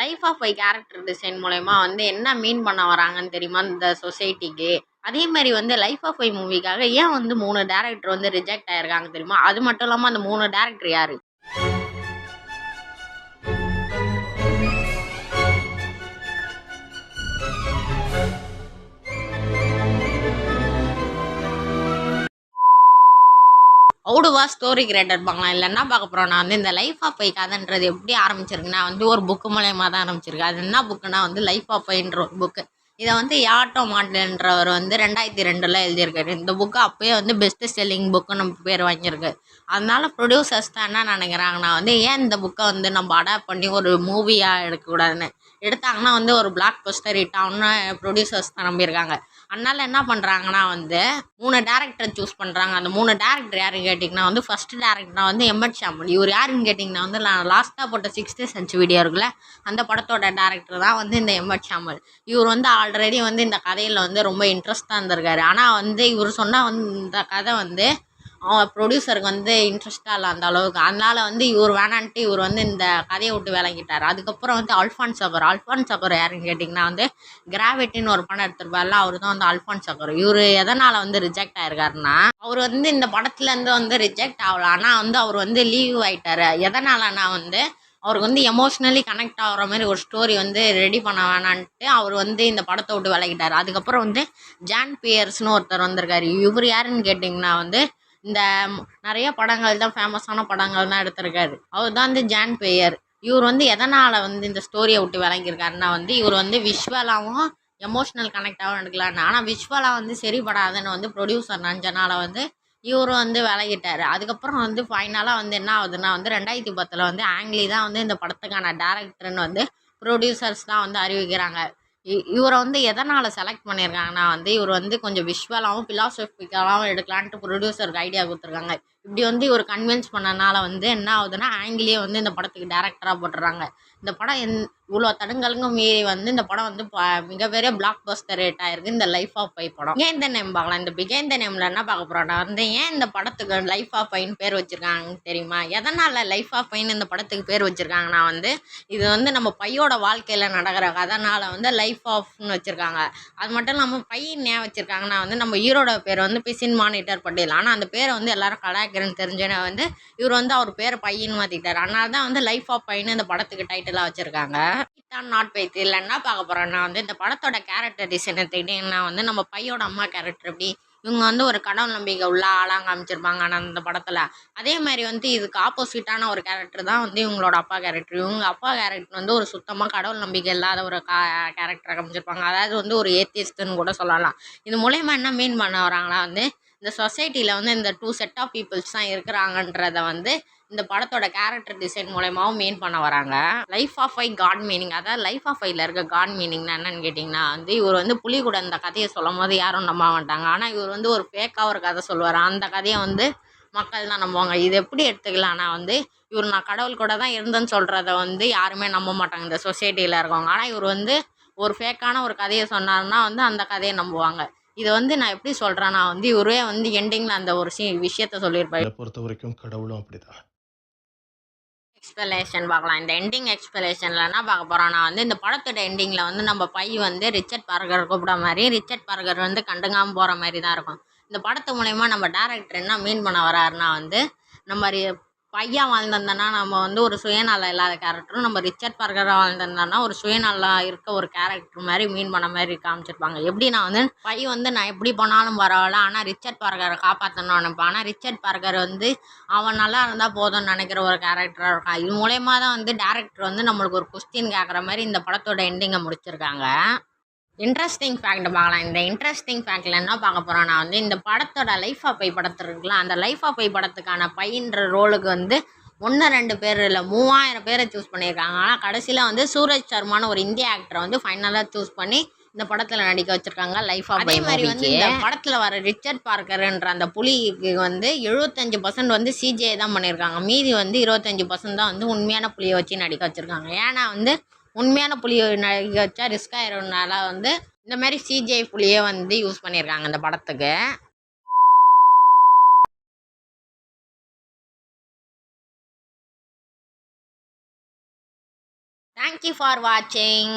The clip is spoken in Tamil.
Life of Pi character design மூலயமா வந்து என்ன மீன் பண்ண வராங்கன்னு தெரியுமா இந்த சொசைட்டிக்கு? அதே மாரி வந்து லைஃப் ஆஃப் பை மூவிக்காக ஏன் வந்து 3 டைரக்டர் வந்து ரிஜெக்ட் ஆயிருக்காங்க தெரியுமா? அது மட்டும் இல்லாம அந்த 3 டைரக்டர் யாரு? அவுடுவா ஸ்டோரி கிரியேட்டர் பார்க்கலாம். இல்ல என்ன பார்க்க போறோம்னா வந்து இந்த லைஃப் ஆஃப் பை கதைன்றது எப்படி ஆரம்பிச்சிருக்குன்னா வந்து ஒரு புக் மூலியமா தான் ஆரம்பிச்சிருக்கு. அது என்ன புக்குன்னா வந்து லைஃப் ஆஃப் பைன்ற ஒரு புக்கு. இதை வந்து யாட்டோ மாட்லன்றவர் வந்து 2002ல் எழுதியிருக்காரு. இந்த புக்கு அப்பயே வந்து பெஸ்ட் செல்லிங் புக்குன்னு நம்ம பேர் வாங்கியிருக்கு. அதனால ப்ரொடியூசர்ஸ் தான் என்ன நினைக்கிறாங்கன்னா வந்து ஏன் இந்த புக்கை வந்து நம்ம அடாப்ட் பண்ணி ஒரு மூவியாக எடுக்கக்கூடாதுன்னு எடுத்தாங்கன்னா வந்து ஒரு பிளாக் பஸ்டர் ஹிட் ஆகும்னு ப்ரொடியூசர்ஸ் தான் நம்பியிருக்காங்க. அதனால என்ன பண்ணுறாங்கன்னா வந்து 3 டேரக்டரை சூஸ் பண்ணுறாங்க. அந்த 3 டேரக்டர் யாருன்னு கேட்டிங்கன்னா வந்து ஃபர்ஸ்ட் டேரக்டர்னா வந்து எம்பட் ஷாமுல். இவர் யாருன்னு கேட்டிங்கன்னா வந்து நான் லாஸ்ட்டாக போட்ட 6th சென்ஸ் வீடியோ இருக்குல்ல, அந்த படத்தோட டேரக்டர் தான் வந்து இந்த எம்பட் ஷாமுல். இவர் வந்து ஆல்ரெடி வந்து இந்த கதையில் வந்து ரொம்ப இன்ட்ரெஸ்டாக இருந்திருக்காரு. ஆனால் வந்து இவர் சொன்னால் வந்து இந்த கதை வந்து ப்ரொடியூசருக்கு வந்து இன்ட்ரெஸ்ட்டாக இல்லை அந்த அளவுக்கு. அதனால வந்து இவர் வேணான்ட்டு இவர் வந்து இந்த கதையை விட்டு விளங்கிட்டார். அதுக்கப்புறம் வந்து அல்ஃபான்ஸ் சபர் யாருன்னு கேட்டிங்கன்னா வந்து கிராவிட்டின்னு ஒரு படம் எடுத்திருப்பார்ல, அவர் தான் வந்து அல்ஃபான்ஸ் சபர். இவர் எதனால் வந்து ரிஜெக்ட் ஆயிருக்காருன்னா அவர் வந்து இந்த படத்துலேருந்து வந்து ரிஜெக்ட் ஆகல. ஆனால் வந்து அவர் வந்து லீவ் ஆகிட்டார். எதனாலனா வந்து அவருக்கு வந்து எமோஷ்னலி கனெக்ட் ஆகிற மாதிரி ஒரு ஸ்டோரி வந்து ரெடி பண்ண வேணான்ட்டு அவர் வந்து இந்த படத்தை விட்டு விலகிட்டார். அதுக்கப்புறம் வந்து ஜான் பியர்ஸ்னு ஒருத்தர் வந்திருக்காரு. இவர் யாருன்னு கேட்டிங்கன்னா வந்து இந்த நிறைய படங்கள் தான் ஃபேமஸான படங்கள் தான் எடுத்திருக்காரு. அவர் தான் வந்து ஜான் பேயர். இவர் வந்து எதனால் வந்து இந்த ஸ்டோரியை விட்டு விளங்கியிருக்காருன்னா வந்து இவர் வந்து விஷுவலாகவும் எமோஷ்னல் கனெக்டாகவும் எடுக்கலான்னு, ஆனால் விஷுவலாக வந்து சரிப்படாதுன்னு வந்து ப்ரொடியூசர் நஞ்சனால வந்து இவர் வந்து விலகிட்டார். அதுக்கப்புறம் வந்து ஃபைனலாக வந்து என்ன ஆகுதுன்னா வந்து 2010 வந்து ஆங்லி தான் வந்து இந்த படத்துக்கான டேரக்டர்னு வந்து ப்ரொடியூசர்ஸ் தான் வந்து அறிவிக்கிறாங்க. இவரை வந்து எதனால் செலக்ட் பண்ணியிருக்காங்கன்னா வந்து இவர் வந்து கொஞ்சம் விஷுவலாகவும் ஃபிலாசபிக்கலாகவும் எடுக்கலான்ட்டு ப்ரொடியூசருக்கு ஐடியா கொடுத்துருக்காங்க. இப்படி வந்து இவர் கன்வின்ஸ் பண்ணனால வந்து என்ன ஆகுதுன்னா ஆங்கிலேயே வந்து இந்த படத்துக்கு டேரக்டராக போட்டுறாங்க. இந்த படம் இவ்வளோ தடங்கலுங்க மீறி வந்து இந்த படம் வந்து மிகப்பெரிய பிளாக் பஸ்டர் ரேட் ஆயிருக்கு இந்த லைஃப் ஆஃப் பை படம். ஏன் இந்த நேம் பார்க்கலாம். இந்த பிகைன் த நேமில் என்ன பார்க்க போகிறோம்னா வந்து ஏன் இந்த படத்துக்கு லைஃப் ஆஃப் பைன்னு பேர் வச்சுருக்காங்கன்னு தெரியுமா? எதனால் லைஃப் ஆஃப் பைன்னு இந்த படத்துக்கு பேர் வச்சுருக்காங்கன்னா வந்து இது வந்து நம்ம பையோட வாழ்க்கையில் நடக்கிற கதைனால வந்து லைஃப் ஆஃப்னு வச்சுருக்காங்க. அது மட்டும் இல்லாமல் பையன் ஏன் வச்சுருக்காங்கன்னா வந்து நம்ம ஹீரோட பேர் வந்து பிசின் மானிட்டர் பட்டேல். ஆனால் அந்த பேரை வந்து எல்லாரும் கலாய்க்கிறேன்னு தெரிஞ்சேன்னா வந்து இவர் வந்து அவர் பேரை பையன்னு மாற்றிட்டார். அதனால தான் வந்து லைஃப் ஆஃப் பைன்னு இந்த படத்துக்கு டைட்டிலாக வச்சுருக்காங்க. நாட் பைத் இல்லை என்ன பார்க்க போகிறோன்னா வந்து இந்த படத்தோட கேரக்டர் டிசைன் எடுத்துக்கிட்டிங்கன்னா வந்து நம்ம பையோட அம்மா கேரக்டர் எப்படி இவங்க வந்து ஒரு கடவுள் நம்பிக்கை உள்ள ஆளாக காமிச்சிருப்பாங்க. ஆனால் அந்த படத்தில் அதே மாதிரி வந்து இதுக்கு ஆப்போசிட்டான ஒரு கேரக்டர் தான் வந்து இவங்களோட அப்பா கேரக்டர். இவங்க அப்பா கேரக்டர் வந்து ஒரு சுத்தமாக கடவுள் நம்பிக்கை இல்லாத ஒரு கேரக்டரை காமிச்சிருப்பாங்க. அதாவது வந்து ஒரு ஏத்திஸ்ட்னு கூட சொல்லலாம். இது மூலயமா என்ன மீன் பண்ண வராங்களா வந்து இந்த சொசைட்டியில் வந்து இந்த 2 செட் ஆஃப் பீப்புள்ஸ் தான் இருக்கிறாங்கன்றத வந்து இந்த படத்தோட கேரக்டர் டிசைன் மூலயமாவும் மீன் பண்ண வராங்க. Life of I got meaning, அதாவது லைஃப் ஆஃப் ஐல இருக்க காட் மீனிங்னா என்னன்னு கேட்டிங்கன்னா வந்து இவர் வந்து புலி கூட இந்த கதையை சொல்லும் போது யாரும் நம்ப மாட்டாங்க. ஆனால் இவர் வந்து ஒரு ஃபேக்காக ஒரு கதை சொல்லுவார். அந்த கதையை வந்து மக்கள் தான் நம்புவாங்க. இது எப்படி எடுத்துக்கலாம்னா வந்து இவர் நான் கடவுள் கூட தான் இருந்தேன்னு சொல்கிறத வந்து யாருமே நம்ப மாட்டாங்க இந்த சொசைட்டியில் இருக்கவங்க. ஆனால் இவர் வந்து ஒரு ஃபேக்கான ஒரு கதையை சொன்னார்னா வந்து அந்த கதையை நம்புவாங்க. இதை வந்து நான் எப்படி சொல்கிறேன்னா வந்து இவரே வந்து எண்டிங்கில் அந்த ஒரு விஷயத்த சொல்லியிருப்பாரு. பொறுத்த வரைக்கும் கடவுளும் அப்படிதான். எக்ஸ்பிளேஷன் பார்க்கலாம். இந்த எண்டிங் எக்ஸ்பிளேஷனில் என்ன பார்க்க போகிறோன்னா வந்து இந்த படத்தோட எண்டிங்கில் வந்து நம்ம பை வந்து ரிச்சர்ட் பார்கர் கூப்பிட மாதிரி ரிச்சர்ட் பார்கர் வந்து கண்டுக்காமல் போகிற மாதிரி தான் இருக்கும். இந்த படத்து மூலயமா நம்ம டேரக்டர் என்ன மீன் பண்ண வராருன்னா வந்து நம்ம பையன் வாழ்ந்திருந்தோன்னா நம்ம வந்து ஒரு சுயநலம் இல்லாத கேரக்டரும், நம்ம ரிச்சர்ட் பார்கராக வாழ்ந்திருந்தோன்னா ஒரு சுயநலம் இருக்க ஒரு கேரக்டர் மாதிரி மீன் பண்ண மாதிரி காமிச்சிருப்பாங்க. எப்படின்னா வந்து பை வந்து நான் எப்படி போனாலும் பரவாயில்ல, ஆனால் ரிச்சர்ட் பார்கரை காப்பாற்றணும்னு நினைப்பேன். ஆனால் ரிச்சர்ட் பார்கர் வந்து அவன் நல்லா இருந்தால் போதும்னு நினைக்கிற ஒரு கேரக்டராக இருக்கான். இது மூலயமா தான் வந்து டேரக்டர் வந்து நம்மளுக்கு ஒரு கொஸ்டின் கேட்குற மாதிரி இந்த படத்தோட எண்டிங்கை முடிச்சிருக்காங்க. இன்ட்ரெஸ்டிங் ஃபேக்ட் பார்க்கலாம். இந்த இன்ட்ரெஸ்டிங் ஃபேக்டில் என்ன பார்க்க போகிறோன்னா வந்து இந்த படத்தோட லைஃப் ஆஃப் பை படத்தில் இருக்குல்ல, அந்த லைஃப் ஆஃப் பை படத்துக்கான பையன்ற ரோலுக்கு வந்து 1 2 பேர் இல்லை 3000 பேரை சூஸ் பண்ணியிருக்காங்க. ஆனால் கடைசியில் வந்து சூரஜ் சர்மான்னு ஒரு இந்திய ஆக்டரை வந்து ஃபைனலாக சூஸ் பண்ணி இந்த படத்தில் நடிக்க வச்சுருக்காங்க லைஃப் ஆஃப் பை. அதே மாதிரி வந்து இந்த படத்தில் வர ரிச்சர்ட் பார்க்கர்ன்ற அந்த புலிக்கு வந்து 75% வந்து சிஜிஐ தான் பண்ணியிருக்காங்க. மீதி வந்து 25% தான் வந்து உண்மையான புலியை வச்சு நடிக்க வச்சுருக்காங்க. ஏன்னா வந்து உண்மையான புலியை நடிக்க வச்சா ரிஸ்க் ஆயிரும்னால வந்து இந்த மாதிரி சிஜிஐ புலியை வந்து யூஸ் பண்ணியிருக்காங்க இந்த படத்துக்கு. தேங்க்யூ ஃபார் வாட்சிங்.